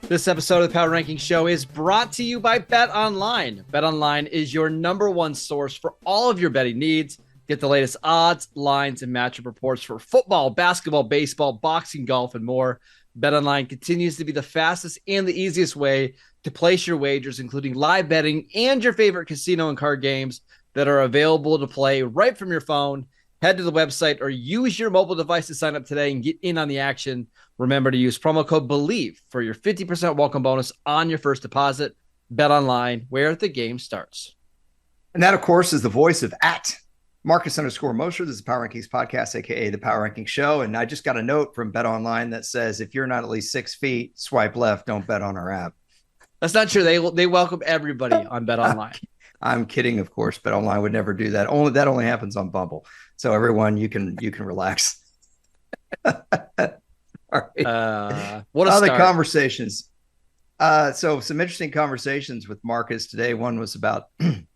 This episode of the Power Ranking Show is brought to you by Bet Online. Bet Online is your number one source for all of your betting needs. Get the latest odds, lines, and matchup reports for football, basketball, baseball, boxing, golf, and more. Bet Online continues to be the fastest and the easiest way to place your wagers, including live betting and your favorite casino and card games that are available to play right from your phone. Head to the website or use your mobile device to sign up today and get in on the action. Remember to use promo code BELIEVE for your 50% welcome bonus on your first deposit. Bet Online, where the game starts. And that, of course, is the voice of @Marcus_Mosher. This is the Power Rankings podcast, aka the Power Rankings Show. And I just got a note from Bet Online that says, if you're not at least 6 feet, swipe left. Don't bet on our app. That's not true. They welcome everybody on Bet Online. I'm kidding, of course. Bet Online would never do that. That only happens on Bumble. So everyone, you can relax. All right. What a other start. conversations. So some interesting conversations with Marcus today. One was about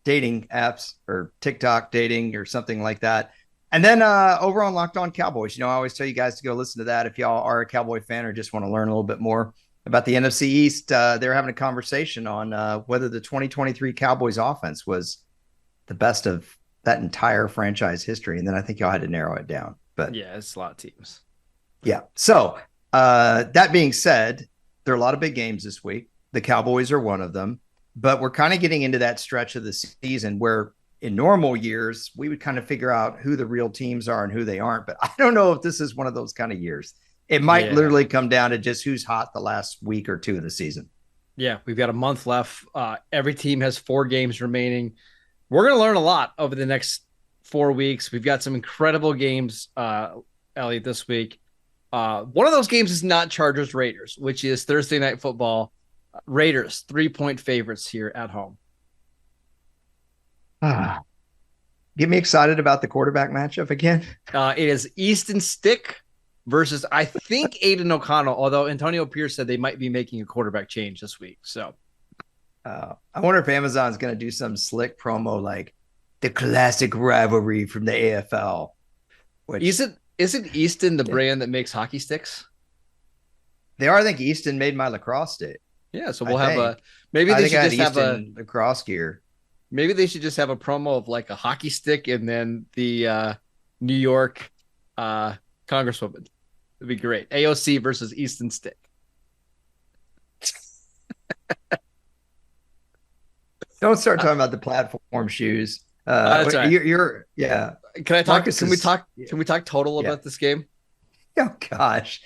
dating apps or TikTok dating or something like that. And then over on Locked On Cowboys, I always tell you guys to go listen to that if y'all are a Cowboy fan or just want to learn a little bit more about the NFC East. They're having a conversation on whether the 2023 Cowboys offense was the best of that entire franchise history. And then I think y'all had to narrow it down. But yeah, it's a lot of teams. Yeah. So that being said, there are a lot of big games this week. The Cowboys are one of them, but we're kind of getting into that stretch of the season where in normal years, we would kind of figure out who the real teams are and who they aren't. But I don't know if this is one of those kind of years. It might literally come down to just who's hot the last week or two of the season. Yeah, we've got a month left. Every team has 4 games remaining. We're going to learn a lot over the next 4 weeks. We've got some incredible games, Elliot, this week. One of those games is not Chargers-Raiders, which is Thursday Night Football. Raiders, 3-point favorites here at home. Get me excited about the quarterback matchup again. It is Easton Stick versus, I think, Aiden O'Connell, although Antonio Pierce said they might be making a quarterback change this week. So I wonder if Amazon's going to do some slick promo like the classic rivalry from the AFL. Which, Isn't Easton the brand that makes hockey sticks? They are. I think Easton made my lacrosse stick. Yeah, so we'll have maybe they should just have a lacrosse gear. Maybe they should just have a promo of like a hockey stick and then the New York Congresswoman. It'd be great. AOC versus Easton Stick. Don't start talking about the platform shoes. That's right. You're yeah. Can I talk? Can we talk total about this game? Oh gosh,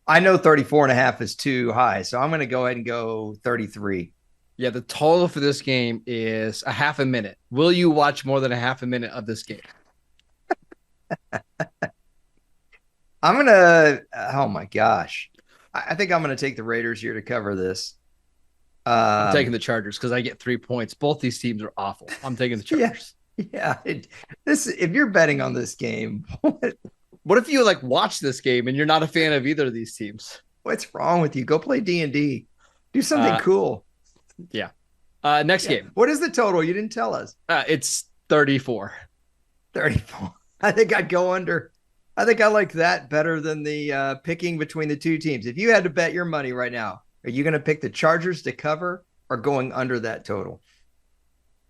I know 34.5 is too high, so I'm going to go ahead and go 33. Yeah, the total for this game is a half a minute. Will you watch more than a half a minute of this game? I'm gonna. Oh my gosh, I think I'm going to take the Raiders here to cover this. I'm taking the Chargers because I get 3 points. Both these teams are awful. I'm taking the Chargers. Yeah. If you're betting on this game, what if you watch this game and you're not a fan of either of these teams? What's wrong with you? Go play D&D. Do something cool. Yeah. Next game. What is the total? You didn't tell us. It's 34. 34. I think I'd go under. I think I like that better than the picking between the two teams. If you had to bet your money right now, are you going to pick the Chargers to cover or going under that total?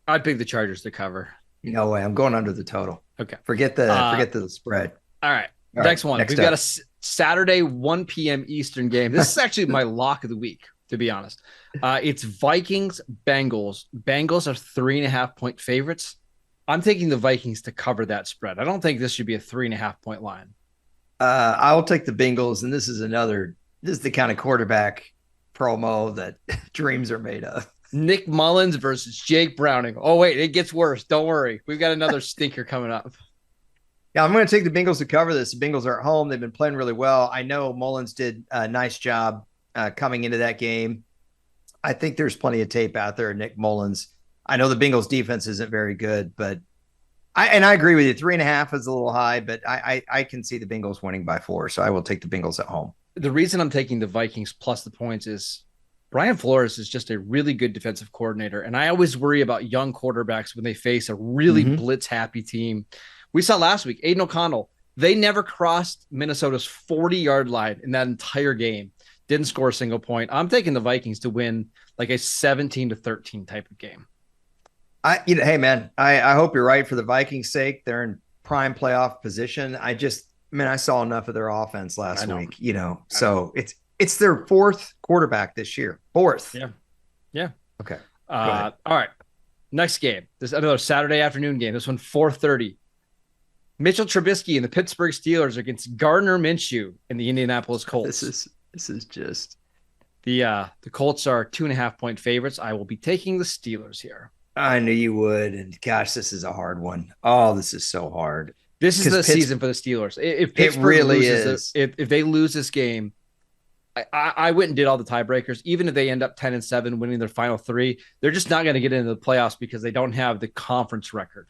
I'd pick the Chargers to cover. No way. I'm going under the total. Okay. Forget the spread. All right. Next one. We've got a Saturday 1 p.m. Eastern game. This is actually my lock of the week, to be honest. It's Vikings, Bengals. Bengals are 3.5-point favorites. I'm taking the Vikings to cover that spread. I don't think this should be a 3.5-point line. I will take the Bengals, and this is the kind of quarterback promo that dreams are made of. Nick Mullins versus Jake Browning. Oh, wait, it gets worse. Don't worry. We've got another stinker coming up. Yeah, I'm going to take the Bengals to cover this. The Bengals are at home. They've been playing really well. I know Mullins did a nice job coming into that game. I think there's plenty of tape out there. Nick Mullins. I know the Bengals defense isn't very good, but I agree with you. 3.5 is a little high, but I can see the Bengals winning by 4. So I will take the Bengals at home. The reason I'm taking the Vikings plus the points is Brian Flores is just a really good defensive coordinator. And I always worry about young quarterbacks when they face a really blitz-happy team. We saw last week, Aiden O'Connell, they never crossed Minnesota's 40-yard line in that entire game. Didn't score a single point. I'm taking the Vikings to win like a 17-13 type of game. Hey man, I hope you're right for the Vikings' sake. They're in prime playoff position. I saw enough of their offense last week, so it's their fourth quarterback this year. Fourth. Yeah. Okay. All right. Next game. This is another Saturday afternoon game. This one 4:30. Mitchell Trubisky and the Pittsburgh Steelers against Gardner Minshew and the Indianapolis Colts. This is just the Colts are 2.5-point favorites. I will be taking the Steelers here. I knew you would, and gosh, this is a hard one. Oh, this is so hard. This is the season for the Steelers. If Pittsburgh really loses if they lose this game, I went and did all the tiebreakers. Even if they end up 10-7, winning their final 3, they're just not going to get into the playoffs because they don't have the conference record.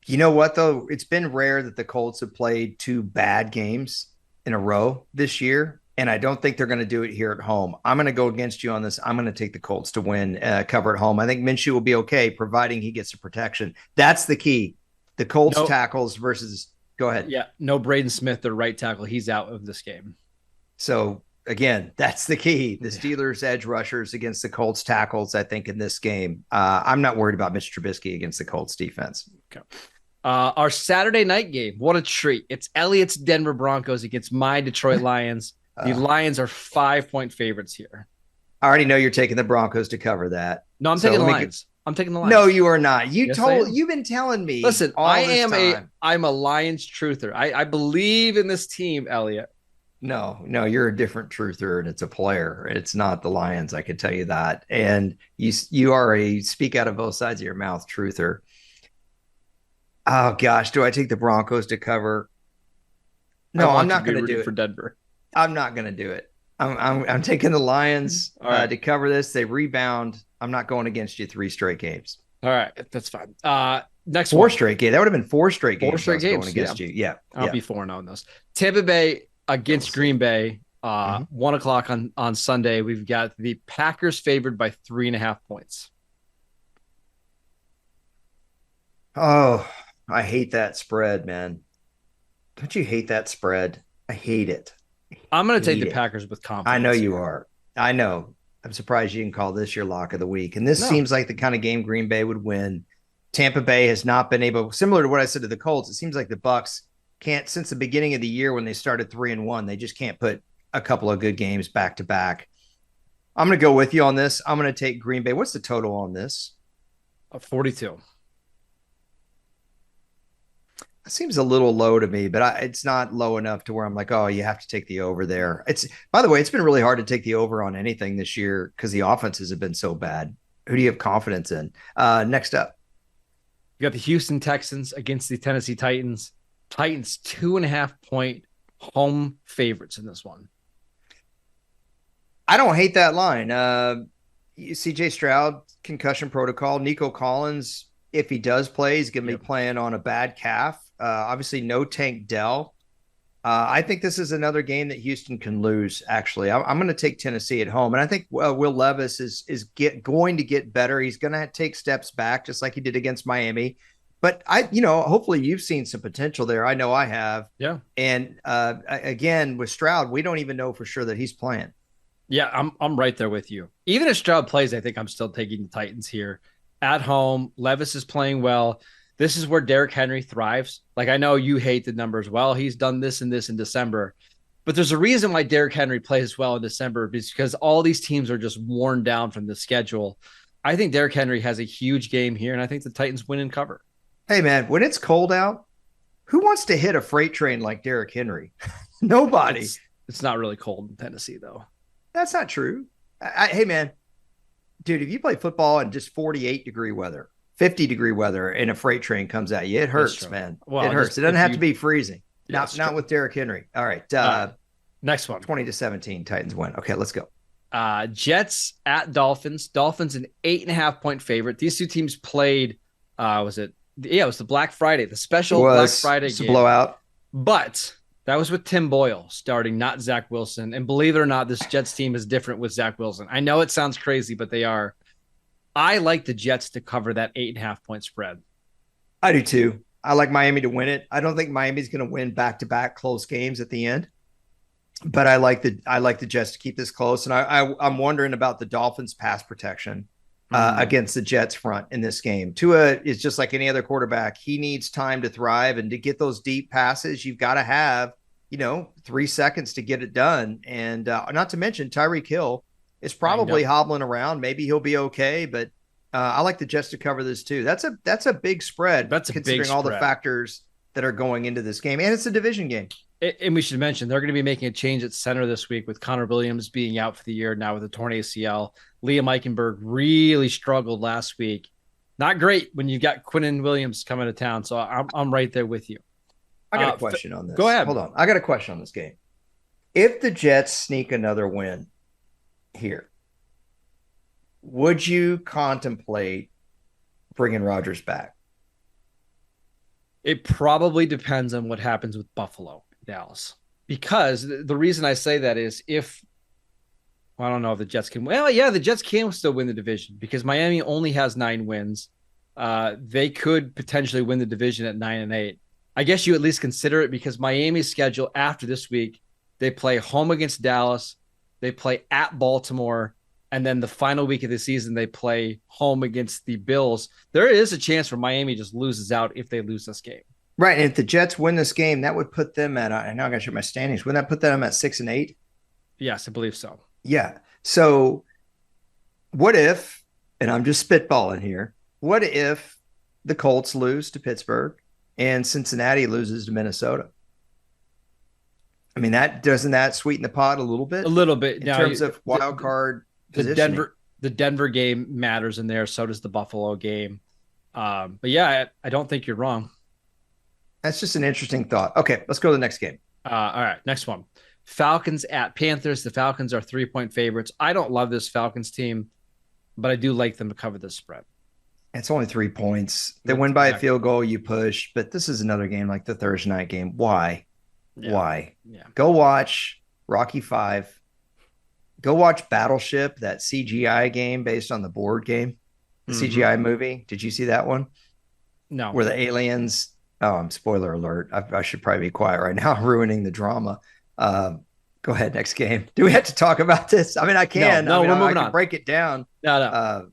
You know what, though? It's been rare that the Colts have played 2 bad games in a row this year, and I don't think they're going to do it here at home. I'm going to go against you on this. I'm going to take the Colts to win, cover at home. I think Minshew will be okay, providing he gets the protection. That's the key. The Colts tackles versus – go ahead. Yeah, no Braden Smith, their right tackle. He's out of this game. So, again, that's the key. The Steelers' edge rushers against the Colts tackles, I think, in this game. I'm not worried about Mitch Trubisky against the Colts defense. Okay. Our Saturday night game, what a treat. It's Elliot's Denver Broncos against my Detroit Lions. The Lions are 5-point favorites here. I already know you're taking the Broncos to cover that. No, I'm taking the Lions. I'm taking the Lions. No, you are not. You've been telling me. Listen, I'm a Lions truther. I believe in this team, Elliot. No, you're a different truther, and it's a player. It's not the Lions. I can tell you that. And you are a speak out of both sides of your mouth truther. Oh gosh, do I take the Broncos to cover? No, I'm not going to do it for Denver. I'm not going to do it. I'm taking the Lions to cover this. They rebound. I'm not going against you 3 straight games. All right, that's fine. Next 4 straight games. That would have been 4 straight games. 4 straight games going against you. Yeah, I'll be 4-0 on those. Tampa Bay against Green Bay. 1:00 on Sunday. We've got the Packers favored by 3.5 points. Oh, I hate that spread, man. Don't you hate that spread? I hate it. I'm going to take the Packers with confidence. I know you are. I know. I'm surprised you didn't call this your lock of the week. And this seems like the kind of game Green Bay would win. Tampa Bay has not been able, similar to what I said to the Colts, it seems like the Bucs can't, since the beginning of the year when they started 3-1, they just can't put a couple of good games back to back. I'm going to go with you on this. I'm going to take Green Bay. What's the total on this? 42. It seems a little low to me, but it's not low enough to where I'm like, oh, you have to take the over there. By the way, it's been really hard to take the over on anything this year because the offenses have been so bad. Who do you have confidence in? Next up. You got the Houston Texans against the Tennessee Titans. Titans 2.5-point home favorites in this one. I don't hate that line. CJ Stroud, concussion protocol. Nico Collins, if he does play, he's going to be playing on a bad calf. Obviously, no Tank Dell. I think this is another game that Houston can lose, actually. I'm going to take Tennessee at home. And I think Will Levis is going to get better. He's going to take steps back, just like he did against Miami. But hopefully you've seen some potential there. I know I have. Yeah. And again, with Stroud, we don't even know for sure that he's playing. Yeah, I'm right there with you. Even if Stroud plays, I think I'm still taking the Titans here. At home, Levis is playing well. This is where Derrick Henry thrives. Like, I know you hate the numbers. Well, he's done this and this in December. But there's a reason why Derrick Henry plays well in December, because all these teams are just worn down from the schedule. I think Derrick Henry has a huge game here, and I think the Titans win and cover. Hey, man, when it's cold out, who wants to hit a freight train like Derrick Henry? Nobody. It's not really cold in Tennessee, though. That's not true. Hey, man, dude, if you play football in just 48-degree weather, 50-degree weather, and a freight train comes at you, it hurts, man. Well, it hurts. It doesn't have to be freezing. Not with Derrick Henry. All right. Next one. 20-17, Titans win. Okay, let's go. Jets at Dolphins. Dolphins an 8.5-point favorite. These two teams played, it was the Black Friday, the special Black Friday game. Blowout. But that was with Tim Boyle starting, not Zach Wilson. And believe it or not, this Jets team is different with Zach Wilson. I know it sounds crazy, but they are. I like the Jets to cover that 8.5-point spread. I do too. I like Miami to win it. I don't think Miami's going to win back-to-back close games at the end. but I like the Jets to keep this close, and I'm wondering about the Dolphins' pass protection against the Jets front in this game. Tua is just like any other quarterback; he needs time to thrive, and to get those deep passes, you've got to have 3 seconds to get it done, and not to mention Tyreek Hill is probably hobbling around. Maybe he'll be okay, but I like the Jets to cover this too. That's a big spread. That's a considering big all the spread. factors that are going into this game, and it's a division game. And we should mention they're going to be making a change at center this week with Connor Williams being out for the year now with a torn ACL. Liam Eichenberg really struggled last week. Not great when you've got Quinnen Williams coming to town. So I'm right there with you. I got a question on this. Go ahead. Hold on. I got a question on this game. If the Jets sneak another win here, would you contemplate bringing Rodgers back? It probably depends on what happens with Buffalo, Dallas. Because the reason I say that is I don't know if the Jets can. Well, yeah, the Jets can still win the division because Miami only has 9 wins. They could potentially win the division at 9-8. I guess you at least consider it because Miami's schedule after this week, they play home against Dallas, they play at Baltimore, and then the final week of the season, they play home against the Bills. There is a chance for Miami just loses out if they lose this game. Right. And if the Jets win this game, that would put them at, I now I got to check my standings. Wouldn't that put them at 6-8? Yes, I believe so. Yeah. So what if, and I'm just spitballing here, what if the Colts lose to Pittsburgh and Cincinnati loses to Minnesota? I mean, doesn't that sweeten the pot a little bit? A little bit. In terms of wild card the Denver game matters in there. So does the Buffalo game. But yeah, I don't think you're wrong. That's just an interesting thought. Okay, let's go to the next game. All right, next one. Falcons at Panthers. The Falcons are 3-point favorites. I don't love this Falcons team, but I do like them to cover this spread. It's only 3 points. They win by a field goal, you push. But this is another game like the Thursday night game. Why? Yeah. Why? Yeah. Go watch Rocky V. Go watch Battleship, that CGI game based on the board game, the CGI movie. Did you see that one? No. Where the aliens, spoiler alert. I should probably be quiet right now, ruining the drama. Go ahead, next game. Do we have to talk about this? I mean, I can. No, we're moving on. Break it down. No.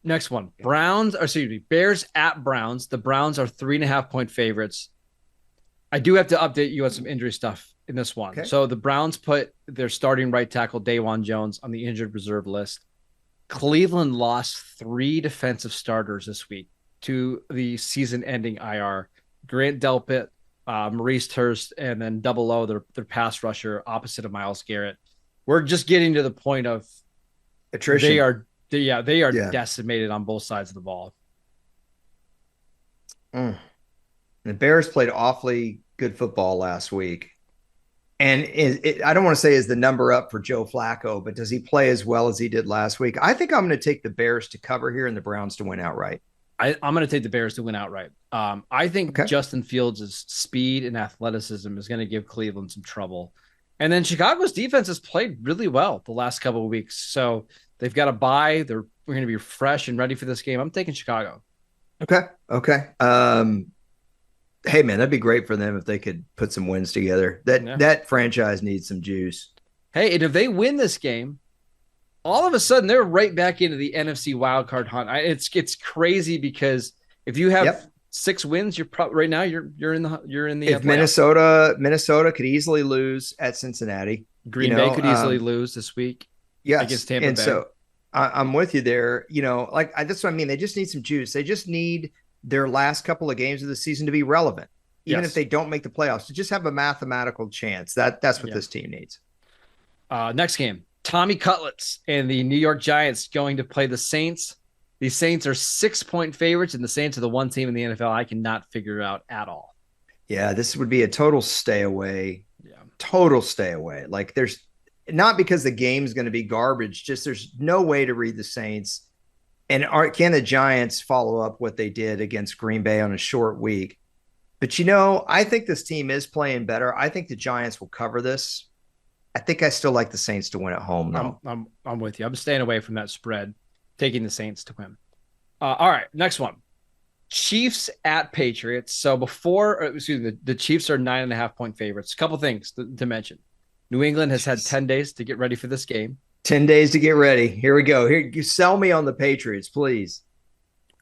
Next one. Bears at Browns. The Browns are 3.5-point favorites. I do have to update you on some injury stuff in this one. Okay. So the Browns put their starting right tackle, Dawan Jones, on the injured reserve list. Cleveland lost 3 defensive starters this week to the season-ending IR. Grant Delpit, Maurice Hurst, and then Double O, their pass rusher, opposite of Myles Garrett. We're just getting to the point of attrition. They are decimated on both sides of the ball. The Bears played awfully good football last week. And I don't want to say is the number up for Joe Flacco, but does he play as well as he did last week? I think I'm going to take the Bears to cover here and the Browns to win outright. I'm going to take the Bears to win outright. I think Justin Fields' speed and athleticism is going to give Cleveland some trouble. And then Chicago's defense has played really well the last couple of weeks. So they've got a bye. We're going to be fresh and ready for this game. I'm taking Chicago. Okay. Hey, man, that'd be great for them if they could put some wins together. That franchise needs some juice. Hey, and if they win this game, all of a sudden they're right back into the NFC wildcard hunt. It's plays because if you have 6 wins, you're right now you're in the. If Minnesota could easily lose at Cincinnati, Green Bay could easily lose this week. Yes, against Tampa Bay. So I'm with you there. That's what I mean. They just need some juice. They just need their last couple of games of the season to be relevant, even if they don't make the playoffs, to just have a mathematical chance. That's what this team needs. Next game, Tommy Cutlets and the New York Giants going to play the Saints. The Saints are 6-point favorites, and the Saints are the one team in the NFL I cannot figure out at all. Yeah, this would be a total stay away. Yeah, total stay away. Like there's not because the game's going to be garbage, just there's no way to read the Saints. And can the Giants follow up what they did against Green Bay on a short week? But, I think this team is playing better. I think the Giants will cover this. I think I still like the Saints to win at home, though. I'm with you. I'm staying away from that spread, taking the Saints to win. All right, next one. Chiefs at Patriots. So the Chiefs are 9.5-point favorites. A couple things to mention. New England has had Jeez. 10 days to get ready for this game. 10 days to get ready. Here we go. Here, you sell me on the Patriots, please.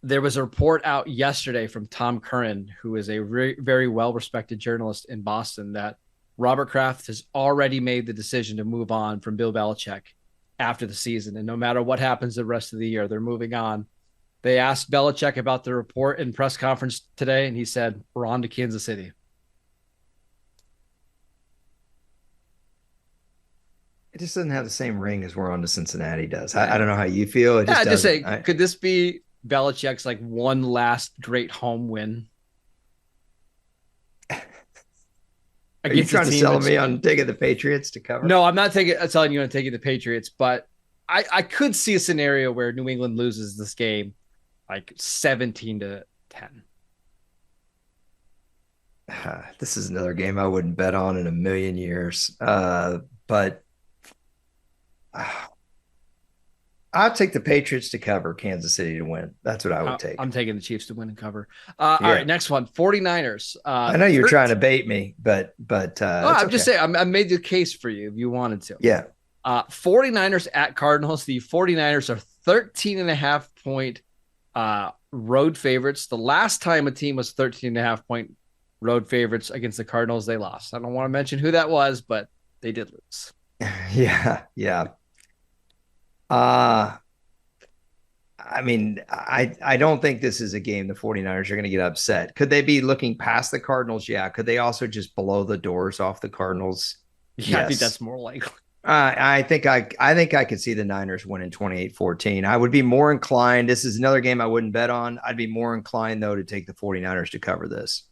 There was a report out yesterday from Tom Curran, who is a very well-respected journalist in Boston, that Robert Kraft has already made the decision to move on from Bill Belichick after the season. And no matter what happens the rest of the year, they're moving on. They asked Belichick about the report in press conference today, and he said, we're on to Kansas City. It just doesn't have the same ring as we're on to Cincinnati does. I don't know how you feel. It just just say, doesn't. could this be Belichick's like one last great home win? Are you trying to sell me on taking the Patriots to cover? No, I'm not telling you I'm taking the Patriots, but I could see a scenario where New England loses this game like 17-10. This is another game I wouldn't bet on in a million years. But I'll take the Patriots to cover, Kansas City to win. That's what I would take. I'm taking the Chiefs to win and cover. All right, next one, 49ers. I know you're trying to bait me, but I'm just saying I made the case for you if you wanted to. Yeah. 49ers at Cardinals. The 49ers are 13.5 point road favorites. The last time a team was 13.5 point road favorites against the Cardinals, they lost. I don't want to mention who that was, but they did lose. Yeah. I mean, I don't think this is a game the 49ers are going to get upset. Could they be looking past the Cardinals? Yeah. Could they also just blow the doors off the Cardinals? Yeah, yes. I think that's more likely. I think I could see the Niners winning 28-14. I would be more inclined. This is another game I wouldn't bet on. I'd be more inclined, though, to take the 49ers to cover this.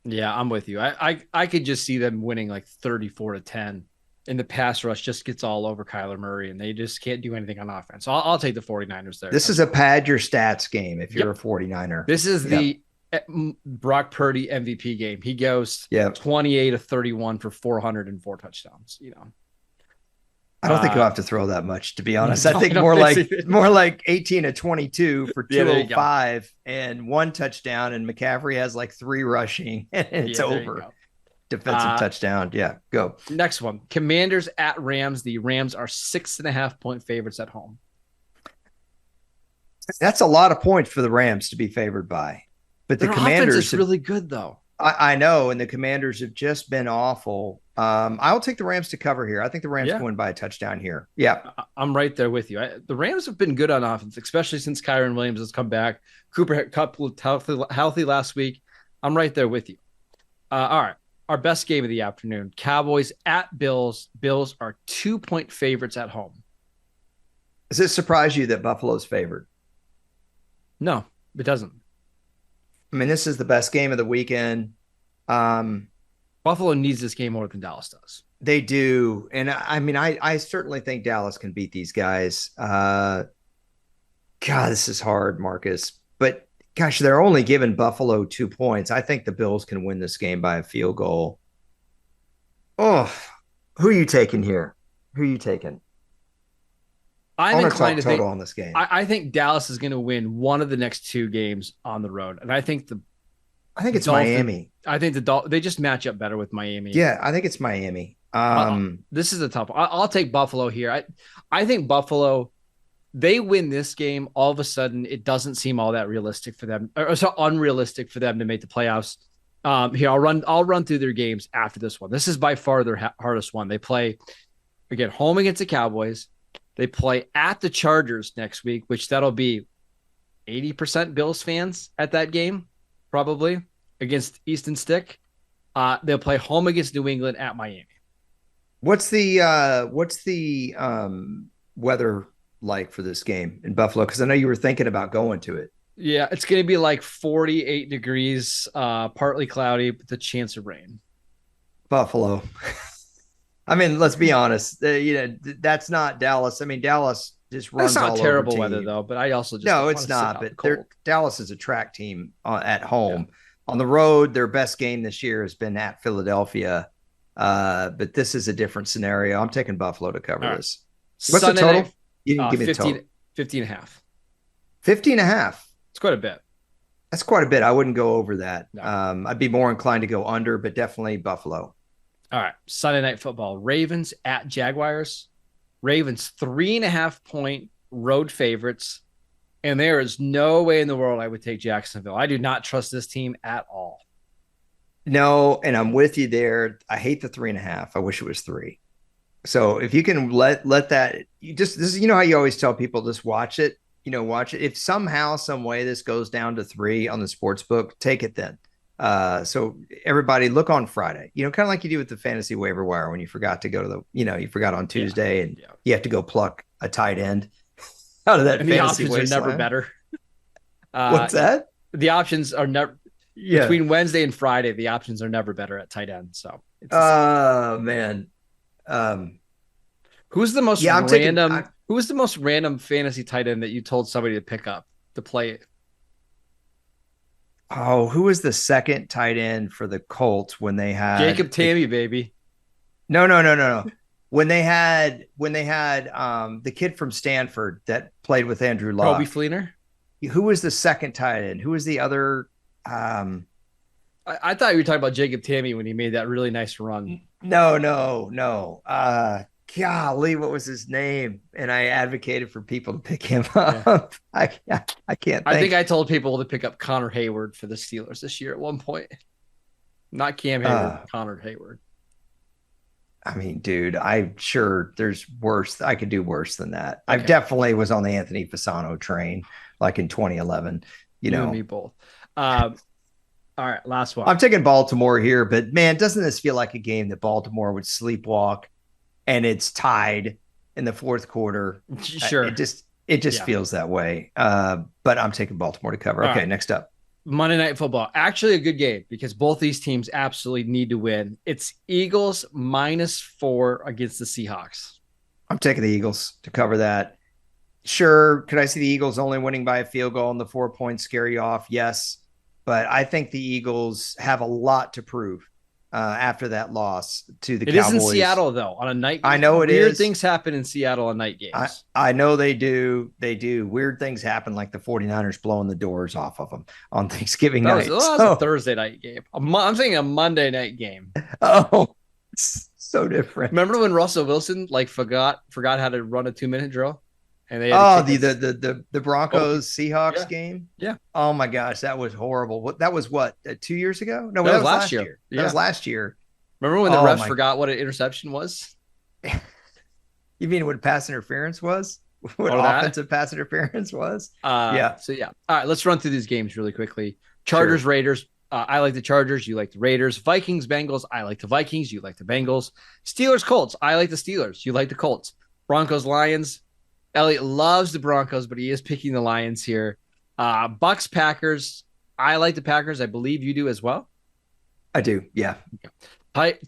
Yeah, I'm with you. I could just see them winning like 34-10. And the pass rush just gets all over Kyler Murray, and they just can't do anything on offense. So I'll take the 49ers there. This is a pad your stats game if you're a 49er. This is the Brock Purdy MVP game. He goes 28-31 for 404 touchdowns. I don't think he'll have to throw that much, to be honest. I think more like 18-22 for 205 and one touchdown, and McCaffrey has like 3 rushing, and it's over. Defensive touchdown. Yeah, go. Next one. Commanders at Rams. The Rams are 6.5 point favorites at home. That's a lot of points for the Rams to be favored by. But the Commanders is really good, though. I know, and the Commanders have just been awful. I'll take the Rams to cover here. I think the Rams can win by a touchdown here. Yeah. I'm right there with you. The Rams have been good on offense, especially since Kyron Williams has come back. Cooper Kupp looked healthy last week. I'm right there with you. All right. Our best game of the afternoon, Cowboys at Bills. Bills are 2 point favorites at home. Does it surprise you that Buffalo's favored? No, it doesn't. I mean, this is the best game of the weekend. Buffalo needs this game more than Dallas does. They do. And I mean, I certainly think Dallas can beat these guys. God, this is hard, Marcus. But gosh, they're only giving Buffalo 2 points. I think the Bills can win this game by a field goal. Oh, who are you taking here? Who are you taking? I'm inclined to total on this game. I think Dallas is going to win one of the next 2 games on the road, and I think it's Miami. I think they just match up better with Miami. Yeah, I think it's Miami. This is a tough one. I'll take Buffalo here. I think Buffalo. They win this game, all of a sudden it doesn't seem all that realistic for them, or so unrealistic for them to make the playoffs. Here I'll run through their games after this one. This is by far their hardest one. They play again home against the Cowboys. They play at the Chargers next week, which that'll be 80% Bills fans at that game, probably against Easton Stick. They'll play home against New England at Miami. What's the weather like for this game in Buffalo? Because I know you were thinking about going to it. Yeah, it's going to be like 48 degrees, partly cloudy, with a chance of rain. Buffalo. I mean, let's be honest. That's not Dallas. I mean, Dallas just runs all over. It's not terrible weather, though, but I also just no, it's not. But Dallas is a track team at home. Yeah. On the road, their best game this year has been at Philadelphia. But this is a different scenario. I'm taking Buffalo to cover this. What's Sunday the total? Night, you didn't give me 15, the total. 50.5. 50.5. It's quite a bit. That's quite a bit. I wouldn't go over that. No. I'd be more inclined to go under, but definitely Buffalo. All right. Sunday Night Football. Ravens at Jaguars. Ravens 3.5-point road favorites. And there is no way in the world I would take Jacksonville. I do not trust this team at all. No, and I'm with you there. I hate the 3.5. I wish it was 3. So if you can let that, this is, how you always tell people, just watch it, watch it. If somehow, some way this goes down to 3 on the sports book, take it then. So everybody look on Friday, kind of like you do with the fantasy waiver wire when you forgot to go to you forgot on Tuesday and you have to go pluck a tight end out of that. And the options are never better. What's that? The options are never between Wednesday and Friday. The options are never better at tight end. So, man. Who's the most random? Who was the most random fantasy tight end that you told somebody to pick up to play it? Oh, who was the second tight end for the Colts when they had Jacob Tammy, baby? No. When they had the kid from Stanford that played with Andrew Luck. Kobe Fleener. Who was the second tight end? Who was the other? I thought you were talking about Jacob Tammy when he made that really nice run. No. Golly, what was his name? And I advocated for people to pick him up. Yeah. I can't. I think I told people to pick up Connor Hayward for the Steelers this year at one point. Not Cam Hayward, Connor Hayward. I mean, dude, I'm sure there's worse. I could do worse than that. Okay. I definitely was on the Anthony Fasano train, like in 2011. You and me both. All right, last one. I'm taking Baltimore here, but man, doesn't this feel like a game that Baltimore would sleepwalk? And it's tied in the fourth quarter. Sure. It just feels that way. But I'm taking Baltimore to cover. Okay, next up. Monday Night Football. Actually a good game because both these teams absolutely need to win. It's Eagles -4 against the Seahawks. I'm taking the Eagles to cover that. Sure. Could I see the Eagles only winning by a field goal and the 4 points scare you off? Yes. But I think the Eagles have a lot to prove. After that loss to the Cowboys. It is in Seattle, though, on a night game. I know it Weird is. things happen in Seattle on night games. I know they do. They do. Weird things happen, like the 49ers blowing the doors off of them on Thanksgiving night. That was a Thursday night game. I'm thinking a Monday night game. Oh, so different. Remember when Russell Wilson forgot how to run a 2-minute drill? And they the Broncos Seahawks game. Yeah. Oh my gosh, that was horrible. That was 2 years ago? No, that was last year. That was last year. Remember when the refs forgot what an interception was? You mean what pass interference was? What offensive pass interference was? Yeah. So yeah. All right, let's run through these games really quickly. Chargers, Raiders. I like the Chargers. You like the Raiders. Vikings, Bengals. I like the Vikings. You like the Bengals. Steelers, Colts. I like the Steelers. You like the Colts. Broncos, Lions. Elliot loves the Broncos, but he is picking the Lions here. Bucks, Packers. I like the Packers. I believe you do as well. I do. Yeah.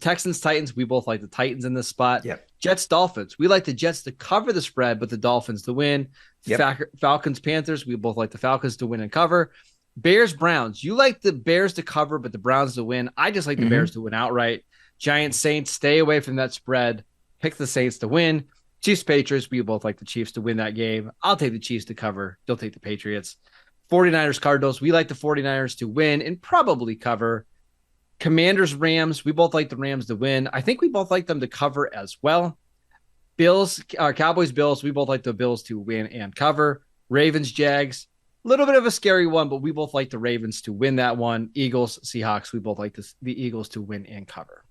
Texans, Titans. We both like the Titans in this spot. Yep. Jets, Dolphins. We like the Jets to cover the spread, but the Dolphins to win. Yep. Falcons, Panthers. We both like the Falcons to win and cover. Bears, Browns. You like the Bears to cover, but the Browns to win. I just like the Bears to win outright. Giants, Saints. Stay away from that spread. Pick the Saints to win. Chiefs, Patriots. We both like the Chiefs to win that game. I'll take the Chiefs to cover. You'll take the Patriots. 49ers, Cardinals. We like the 49ers to win and probably cover. Commanders, Rams. We both like the Rams to win. I think we both like them to cover as well. Cowboys, Bills. We both like the Bills to win and cover. Ravens, Jags. A little bit of a scary one, but we both like the Ravens to win that one. Eagles, Seahawks. We both like the Eagles to win and cover.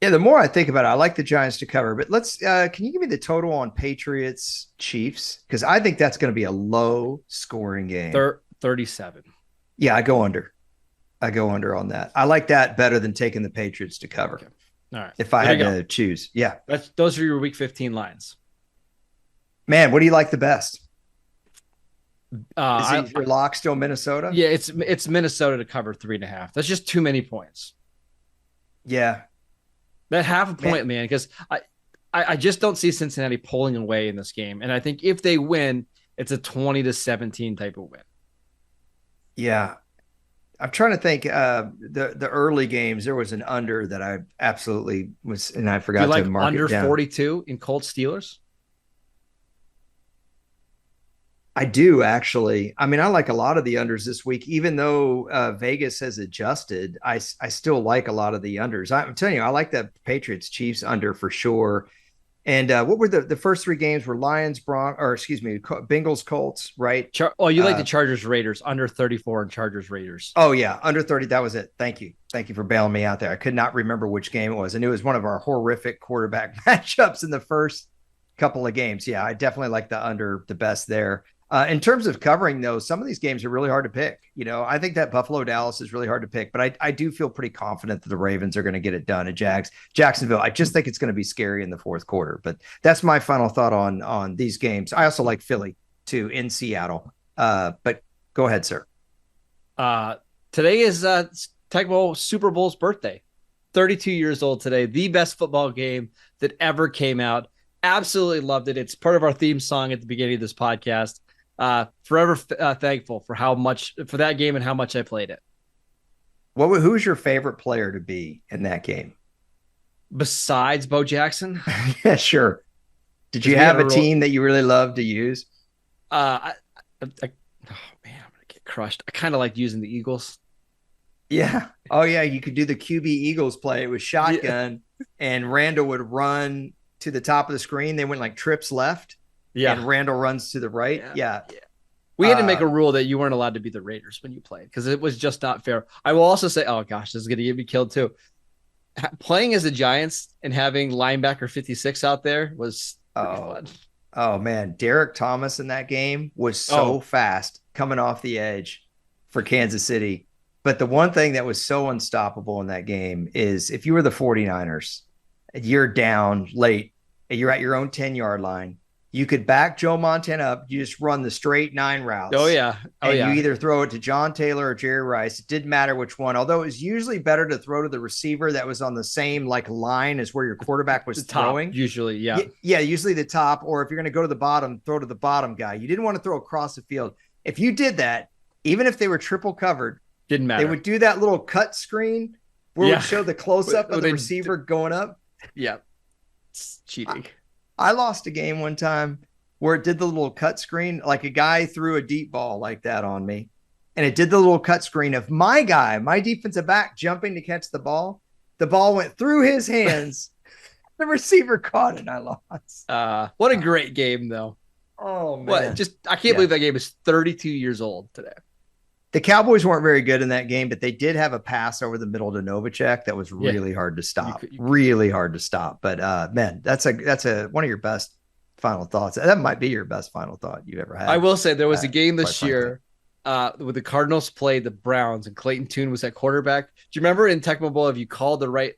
Yeah, the more I think about it, I like the Giants to cover. But let's can you give me the total on Patriots Chiefs? Because I think that's going to be a low scoring game. 37. Yeah, I go under on that. I like that better than taking the Patriots to cover. Okay. All right. If I had to choose. Yeah. Those are your week 15 lines. Man, what do you like the best? Is your lock still Minnesota? Yeah, it's Minnesota to cover 3.5. That's just too many points. Yeah. That half a point, man, because I just don't see Cincinnati pulling away in this game. And I think if they win, it's a 20-17 type of win. Yeah. I'm trying to think the early games, there was an under that I absolutely was, and I forgot to mark under it down. 42 in Colts Steelers? I do actually. I mean, I like a lot of the unders this week, even though Vegas has adjusted. I still like a lot of the unders. I'm telling you, I like that Patriots Chiefs under for sure. And what were the first three games? Were Lions, Bengals, Colts, right? You like the Chargers Raiders under 34 and Chargers Raiders. Oh yeah, under 30. That was it. Thank you for bailing me out there. I could not remember which game it was. I knew it was one of our horrific quarterback matchups in the first couple of games. Yeah, I definitely like the under the best there. In terms of covering, though, some of these games are really hard to pick. I think that Buffalo Dallas is really hard to pick, but I do feel pretty confident that the Ravens are going to get it done at Jacksonville. I just think it's going to be scary in the fourth quarter. But that's my final thought on these games. I also like Philly too in Seattle. But go ahead, sir. Today is Tecmo Super Bowl's birthday. 32 years old today. The best football game that ever came out. Absolutely loved it. It's part of our theme song at the beginning of this podcast. Forever thankful for that game and how much I played it. Who's your favorite player to be in that game? Besides Bo Jackson? Yeah, sure. Did you have a team that you really loved to use? Oh man, I'm gonna get crushed. I kind of like using the Eagles. Yeah. Oh yeah, you could do the QB Eagles play. It was shotgun, and Randall would run to the top of the screen. They went like trips left. Yeah. And Randall runs to the right. Yeah. We had to make a rule that you weren't allowed to be the Raiders when you played because it was just not fair. I will also say, oh gosh, this is going to get me killed too. Playing as the Giants and having linebacker 56 out there was fun. Oh man. Derek Thomas in that game was so fast coming off the edge for Kansas City. But the one thing that was so unstoppable in that game is if you were the 49ers, you're down late, and you're at your own 10-yard line. You could back Joe Montana up. You just run the straight 9 routes. Oh, yeah. You either throw it to John Taylor or Jerry Rice. It didn't matter which one, although it was usually better to throw to the receiver that was on the same line as where your quarterback was throwing. Usually, yeah. Yeah, usually the top, or if you're going to go to the bottom, throw to the bottom guy. You didn't want to throw across the field. If you did that, even if they were triple covered, didn't matter. They would do that little cut screen where it would show the close-up of the receiver going up. Yeah. It's cheating. I lost a game one time where it did the little cut screen, like a guy threw a deep ball like that on me. And it did the little cut screen of my defensive back jumping to catch the ball. The ball went through his hands. The receiver caught it and I lost. What a great game though. Oh man. I can't believe that game is 32 years old today. The Cowboys weren't very good in that game, but they did have a pass over the middle to Novacek that was really hard to stop. Really hard to stop. But man, that's a one of your best final thoughts. That might be your best final thought you ever had. I will say there was a game this year where the Cardinals played the Browns and Clayton Tune was at quarterback. Do you remember in Tecmo Bowl if you called the right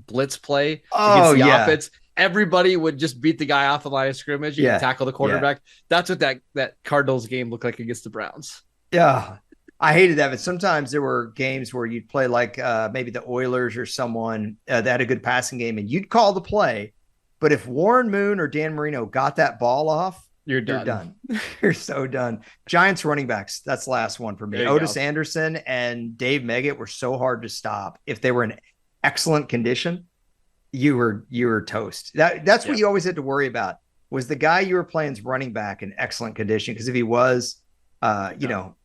blitz play against the offense, everybody would just beat the guy off the line of scrimmage and tackle the quarterback? Yeah. That's what that Cardinals game looked like against the Browns. Yeah. I hated that, but sometimes there were games where you'd play maybe the Oilers or someone that had a good passing game, and you'd call the play. But if Warren Moon or Dan Marino got that ball off, you're done. You're so done. Giants running backs, that's the last one for me. Otis Anderson and Dave Meggett were so hard to stop. If they were in excellent condition, you were toast. That's what you always had to worry about, was the guy you were playing's running back in excellent condition. Because if he was,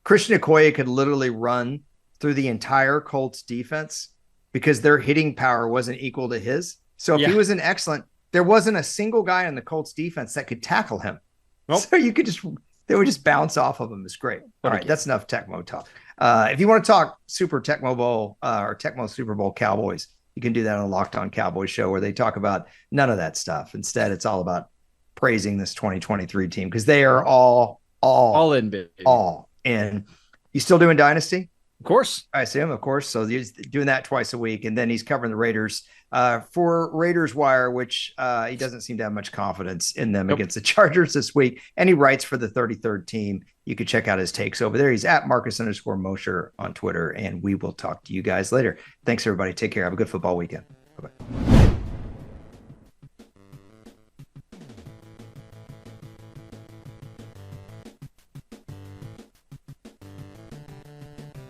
Christian Okoye could literally run through the entire Colts defense because their hitting power wasn't equal to his. So if he was there wasn't a single guy on the Colts defense that could tackle him. Nope. So they would just bounce off of him. It's great. All right. That's enough Tecmo talk. If you want to talk Super Tecmo Bowl or Tecmo Super Bowl Cowboys, you can do that on a Locked On Cowboys show where they talk about none of that stuff. Instead, it's all about praising this 2023 team because they are all in, baby. All in. You still doing Dynasty? Of course. I assume, of course. So he's doing that twice a week. And then he's covering the Raiders for Raiders Wire, which he doesn't seem to have much confidence in them against the Chargers this week. And he writes for the 33rd team. You can check out his takes over there. He's at Marcus_Mosher on Twitter. And we will talk to you guys later. Thanks, everybody. Take care. Have a good football weekend. Bye-bye.